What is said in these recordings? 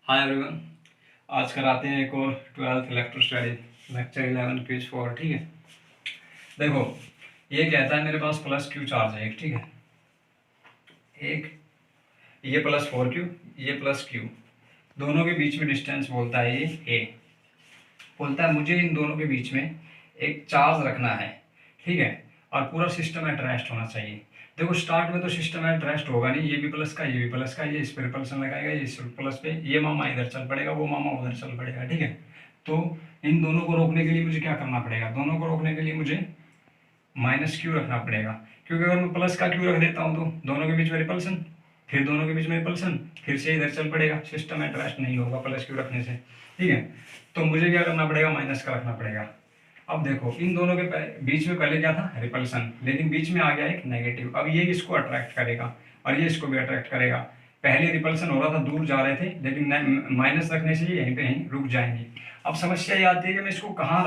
Hi everyone. आज कराते हैं एक और 12th electro study lecture 11 quiz 4। ठीक है, देखो ये कहता है मेरे पास प्लस क्यू चार्ज है एक। ठीक है, एक ये प्लस 4 क्यू, ये प्लस क्यू, दोनों के बीच में डिस्टेंस बोलता है ये ए। बोलता है मुझे इन दोनों के बीच में एक चार्ज रखना है। ठीक है, और पूरा सिस्टम एट रेस्ट होना चाहिए। देखो स्टार्ट में तो सिस्टम एट रेस्ट होगा नहीं, ये भी प्लस का, ये भी प्लस का, ये इस पर रिपल्सन लगाएगा, ये इस प्लस पे, ये मामा इधर चल पड़ेगा, वो मामा उधर चल पड़ेगा। ठीक है, तो इन दोनों को रोकने के लिए मुझे क्या करना पड़ेगा? दोनों को रोकने के लिए मुझे माइनस क्यू रखना पड़ेगा, क्योंकि अगर मैं प्लस का क्यू रख देता हूँ तो दोनों के बीच में रिपल्सन, फिर दोनों के बीच में रिपल्सन, फिर से इधर चल पड़ेगा, सिस्टम एट रेस्ट नहीं होगा प्लस क्यू रखने से। ठीक है, तो मुझे क्या करना पड़ेगा? माइनस का रखना पड़ेगा। अब देखो इन दोनों के बीच में पहले क्या था? रिपल्सन, लेकिन बीच में आ गया एक नेगेटिव। अब ये इसको अट्रैक्ट करेगा और ये इसको भी अट्रैक्ट करेगा। पहले रिपल्सन हो रहा था, दूर जा रहे थे, लेकिन माइनस रखने से यहीं पे यहीं रुक जाएंगे। अब समस्या ये आती है कि मैं इसको कहाँ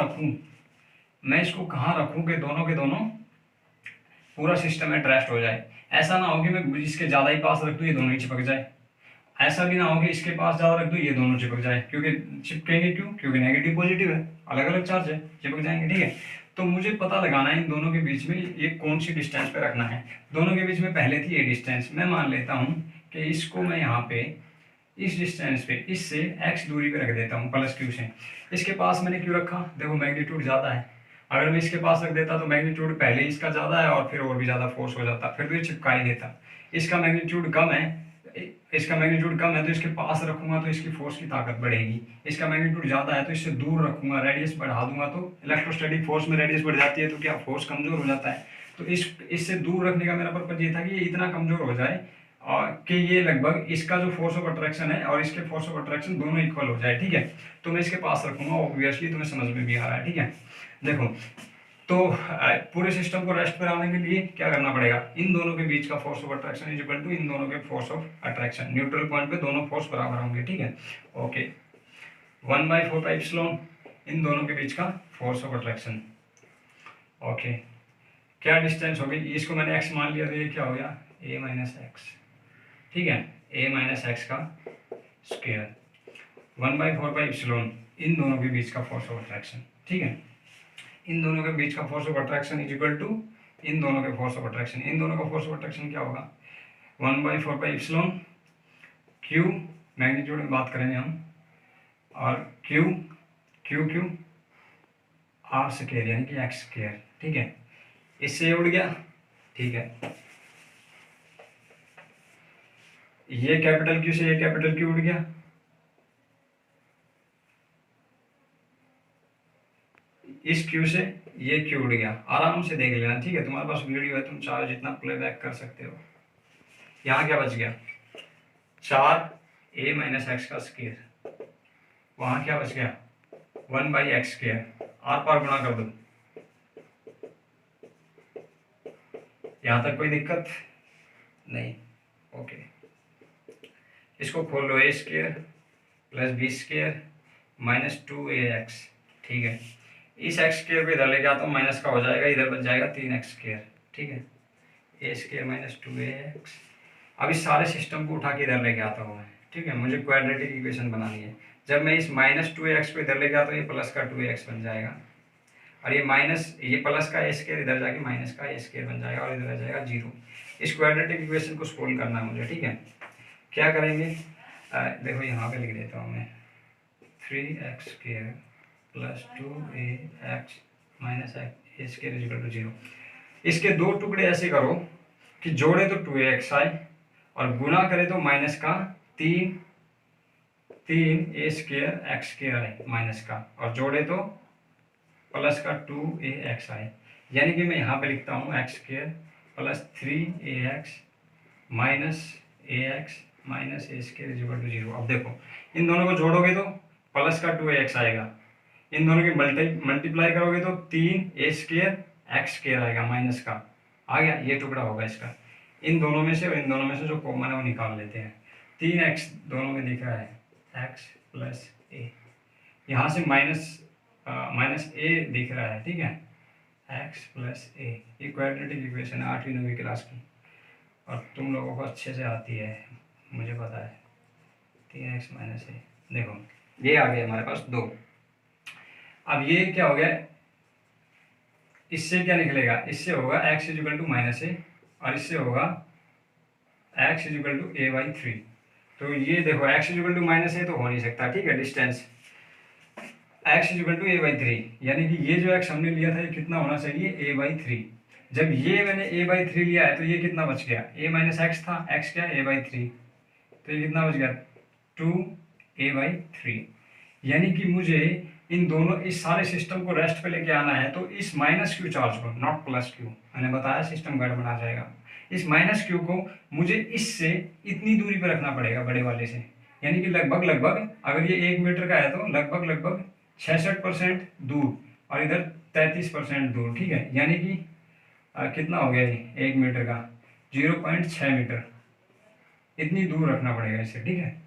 रखूँ, कि दोनों के दोनों पूरा सिस्टम एट रेस्ट हो जाए। ऐसा ना हो कि मैं इसके ज़्यादा ही पास रख दूँ ये दोनों ही चिपक जाए, ऐसा भी ना हो कि इसके पास ज़्यादा रख दूँ ये दोनों चिपक जाए, क्योंकि चिपकेंगे क्यों? क्योंकि नेगेटिव पॉजिटिव है, अलग अलग चार्ज है, चिपक जाएंगे। ठीक है, तो मुझे पता लगाना है इन दोनों के बीच में ये कौन सी डिस्टेंस पे रखना है। दोनों के बीच में पहले थी ये डिस्टेंस, मैं मान लेता हूँ कि इसको मैं यहाँ पे इस डिस्टेंस पे इससे x दूरी पे रख देता हूँ प्लस क्यू से। इसके पास मैंने क्यों रखा? देखो मैग्नीट्यूड ज़्यादा है, अगर मैं इसके पास रख देता तो मैग्नीट्यूड पहले इसका ज़्यादा है और फिर और भी ज़्यादा फोर्स हो जाता, फिर तो ये चिपका ही देता। इसका मैग्नीट्यूड कम है, तो इसके पास रखूंगा तो इसकी फोर्स की ताकत बढ़ेगी। इसका मैग्नीट्यूड ज़्यादा है तो इससे दूर रखूंगा, रेडियस बढ़ा दूंगा तो इलेक्ट्रोस्टैटिक फोर्स में रेडियस बढ़ जाती है, तो क्या फोर्स कमज़ोर हो जाता है। तो इससे दूर रखने का मेरा पर्पज ये था कि ये इतना कमज़ोर हो जाए और कि ये लगभग इसका जो फोर्स ऑफ अट्रैक्शन है और इसके फोर्स ऑफ अट्रैक्शन दोनों इक्वल हो जाए। ठीक है, तो मैं इसके पास रखूंगा, ऑब्वियसली तुम्हें समझ में भी आ रहा है। ठीक है, देखो तो पूरे सिस्टम को रेस्ट पर आने के लिए क्या करना पड़ेगा? इन दोनों के बीच का force of attraction is equal to इन दोनों के force of attraction. Neutral point पे दोनों फोर्स बराबर होंगे। ठीक है, ओके, 1/4 एप्सिलॉन इन दोनों के बीच का फोर्स ऑफ अट्रैक्शन। ओके, क्या डिस्टेंस हो गई? इसको मैंने x मान लिया तो ये क्या हो गया? a minus x. ठीक है, a माइनस एक्स का स्क्वायर 1/4 एप्सिलॉन इन दोनों के बीच का फोर्स ऑफ अट्रैक्शन। ठीक है, इन दोनों के बीच का force of attraction is equal to इन दोनों के फोर्स ऑफ अट्रैक्शन। इन दोनों का फोर्स ऑफ अट्रैक्शन क्या होगा? 1/4 एप्सिलॉन क्यू, मैग्नीट्यूड में बात करेंगे हम, और Q Q Q R square यानी कि एक्स स्क्वायर। ठीक है, इससे ये उड़ गया। ठीक है, ये कैपिटल क्यू से ये कैपिटल क्यू उड़ गया, इस क्यू से ये क्यू उड़ गया। आराम से देख लेना। ठीक है, तुम्हारे पास वीडियो है, तुम चाहे जितना प्लेबैक कर सकते हो। यहाँ क्या बच गया? 4a माइनस एक्स का स्क्वायर। वहाँ क्या बच गया? 1/x square. आर पार गुणा कर दो। यहाँ तक कोई दिक्कत नहीं? ओके, इसको खोल लो, a square plus b square minus 2ax। ठीक है, इस एक्स स्क्वायर को इधर लेके आता हूँ, माइनस का हो जाएगा, इधर बच जाएगा 3x स्क्वायर। ठीक है, a स्क्वायर माइनस 2ax। अब इस सारे सिस्टम को उठा के इधर लेके आता हूँ मैं। ठीक है, मुझे क्वाड्रेटिक इक्वेशन बनानी है। जब मैं इस माइनस 2ax को इधर लेके आता हूँ, ये प्लस का 2ax बन जाएगा, और ये प्लस का a स्क्वायर इधर जाके माइनस का a स्क्वायर बन जाएगा, और इधर आ जाएगा 0। इस क्वाड्रेटिक इक्वेशन को सोल्व करना है मुझे। ठीक है, क्या करेंगे? देखो यहाँ पे लिख देता हूँ मैं, 3x square plus 2ax minus a square is equal to 0। इसके दो टुकड़े ऐसे करो कि जोड़े तो 2ax आए और गुणा करे तो माइनस का 3a स्क्वायर एक्स स्क्वायर आए माइनस का, और जोड़े तो प्लस का 2ax आए। यानी कि मैं यहाँ पे लिखता हूँ x square plus 3ax minus ax minus a square is equal to 0। अब देखो इन दोनों को जोड़ोगे तो प्लस का 2ax आएगा, इन दोनों की मल्टीप्लाई करोगे तो 3a स्क्वायर एक्स स्क्वायर आएगा, माइनस का आ गया, ये टुकड़ा होगा इसका। इन दोनों में से और इन दोनों में से जो कॉमन है वो निकाल लेते हैं। 3x दोनों में दिख रहा है, x प्लस a, यहाँ से माइनस a दिख रहा है। ठीक है, x प्लस a, ये क्वाड्रेटिक इक्वेशन है 8वीं 9वीं क्लास की, और तुम लोगों को अच्छे से आती है, मुझे पता है। 3x माइनस a देखो ये आ गया हमारे पास 2। अब ये क्या हो गया, इससे क्या निकलेगा, इससे होगा x is equal to minus a और इससे होगा x is equal to a by 3। तो ये देखो x is equal to minus a तो हो नहीं सकता, ठीक है, distance x is equal to a by 3, यानी कि ये जो x हमने लिया था ये कितना होना चाहिए, a बाई 3। जब ये मैंने a बाई 3 लिया है तो ये कितना बच गया, a माइनस एक्स था, x क्या a बाई 3, तो ये कितना बच गया 2a बाई 3। यानी कि मुझे इन दोनों, इस सारे सिस्टम को रेस्ट पे लेके आना है तो इस माइनस क्यू चार्ज को, नॉट प्लस क्यू, मैंने बताया सिस्टम गड़बड़ आ जाएगा, इस माइनस क्यू को मुझे इससे इतनी दूरी पर रखना पड़ेगा बड़े वाले से, यानी कि लगभग लगभग अगर ये 1 मीटर का है तो लगभग लगभग 66% दूर और इधर 33% दूर, ठीक है, यानी कि कितना हो गया ये 1 मीटर का 0.6 मीटर, इतनी दूर रखना पड़ेगा इसे, ठीक है,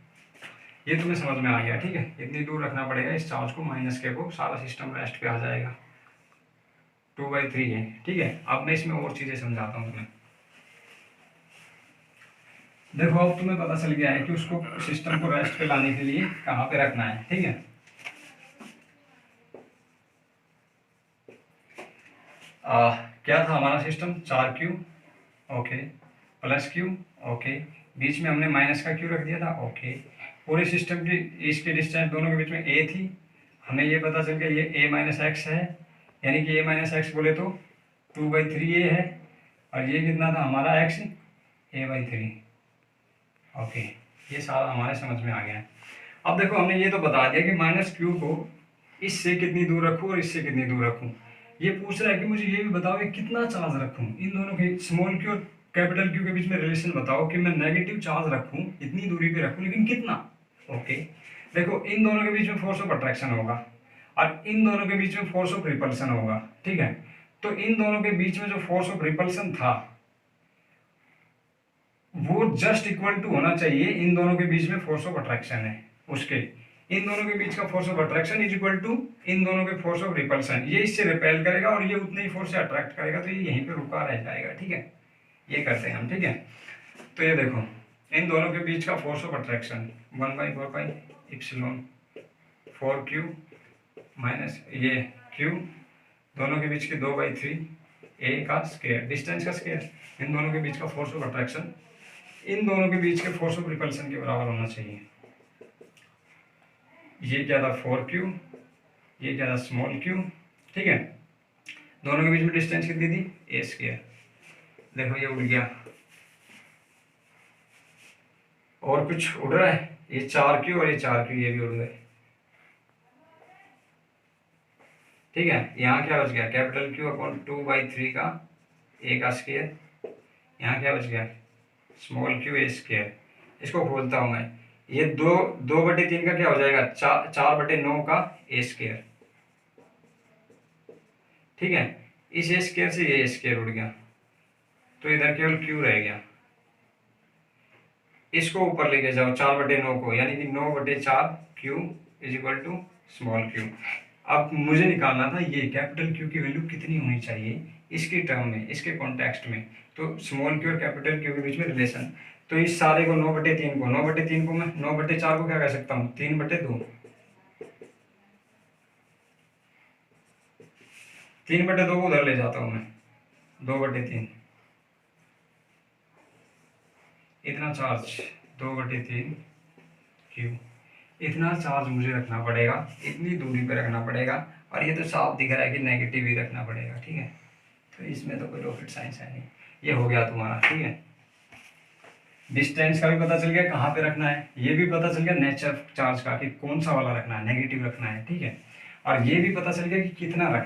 ये तुम्हें समझ में आ गया, ठीक है, इतनी दूर रखना पड़ेगा इस चार्ज को, माइनस के को, सारा सिस्टम रेस्ट पे आ जाएगा। 2/3 है, ठीक है। अब मैं इसमें और चीज़ें समझाता हूँ तुम्हें। देखो अब तुम्हें पता चल गया है कि उसको सिस्टम को रेस्ट पे लाने के लिए कहाँ पे रखना है, ठीक है। क्या था हमारा system, 4Q okay, plus Q okay, बीच में हमने माइनस का Q रख दिया था ओके, पूरे सिस्टम की इसके डिस्टेंस दोनों के बीच में a थी, हमें ये पता चल गया ये a माइनस एक्स है, यानी कि a माइनस एक्स बोले तो 2/3 a है, और ये कितना था हमारा x, a/3 ओके। ये सारा हमारे समझ में आ गया है। अब देखो हमने ये तो बता दिया कि माइनस क्यू को इससे कितनी दूर रखूँ और इससे कितनी दूर रखूँ। ये पूछ रहा है कि मुझे ये भी बताओ कि कितना चार्ज रखूँ, इन दोनों के स्मॉल क्यू और कैपिटल क्यू के बीच में रिलेशन बताओ कि मैं नेगेटिव चार्ज रखूँ, इतनी दूरी पे रखूँ, लेकिन कितना। ओके देखो इन दोनों के बीच में फोर्स ऑफ अट्रैक्शन होगा और इन दोनों के बीच में फोर्स ऑफ रिपल्सन होगा, ठीक है। तो इन दोनों के बीच में जो फोर्स ऑफ रिपल्सन था वो जस्ट इक्वल टू होना चाहिए इन दोनों के बीच में फोर्स ऑफ अट्रैक्शन है उसके, इन दोनों के बीच का force of attraction is equal to इन दोनों के फोर्स ऑफ रिपल्सन। ये इससे रिपेल करेगा और ये उतने ही फोर्स से अट्रैक्ट करेगा, तो ये यहीं पे रुका रह जाएगा, ठीक है। ये करते हैं हम, ठीक है। तो ये देखो इन दोनों के बीच का force of attraction 1/4 pi epsilon 4Q minus ये Q, दोनों के बीच के 2/3 a का स्क्वायर, डिस्टेंस का स्क्वायर, इन दोनों के बीच का फोर्स ऑफ अट्रैक्शन इन दोनों के बीच के फोर्स ऑफ रिपल्सन के बराबर होना चाहिए। ये क्या था 4Q, ये क्या था स्मॉल q, ठीक है। दोनों के बीच में डिस्टेंस कितनी थी a², देखो ये उड़ गया और कुछ उड़ रहा है, ये 4Q और ये 4Q, ये भी उड़ गए, ठीक है। यहाँ क्या बच गया कैपिटल Q अपॉन 2/3 का a का स्क्वायर, यहाँ क्या बच गया स्मॉल q a²। इसको खोलता हूँ मैं, ये 2/3 का क्या हो जाएगा 4/9 का a², ठीक है। इस a² से ये a² उड़ गया तो इधर केवल q रह गया, इसको ऊपर लेके जाओ 4/9 को, यानी कि 9/4 q is equal to small q। अब मुझे निकालना था ये कैपिटल Q की वैल्यू कितनी होनी चाहिए इसके टर्म में, इसके कॉन्टेक्स्ट में, तो स्मॉल q और कैपिटल Q के बीच में रिलेशन। तो इस सारे को 9/3 को मैं 9/4 को क्या कह सकता हूँ 3/2, 3/2 को उधर ले जाता हूँ मैं 2/3, इतना चार्ज 2/3 Q, इतना चार्ज मुझे रखना पड़ेगा, इतनी दूरी पे रखना पड़ेगा, और ये तो साफ दिख रहा है कि नेगेटिव ही रखना पड़ेगा, ठीक है। तो इसमें तो कोई रॉकेट साइंस है नहीं, ये हो गया तुम्हारा, ठीक है। डिस्टेंस का भी पता चल गया कहाँ पे रखना है, ये भी पता चल गया नेचर चार्ज का कि कौन सा वाला रखना है, नेगेटिव रखना है, ठीक है। और ये भी पता चल गया कि कितना रखना है।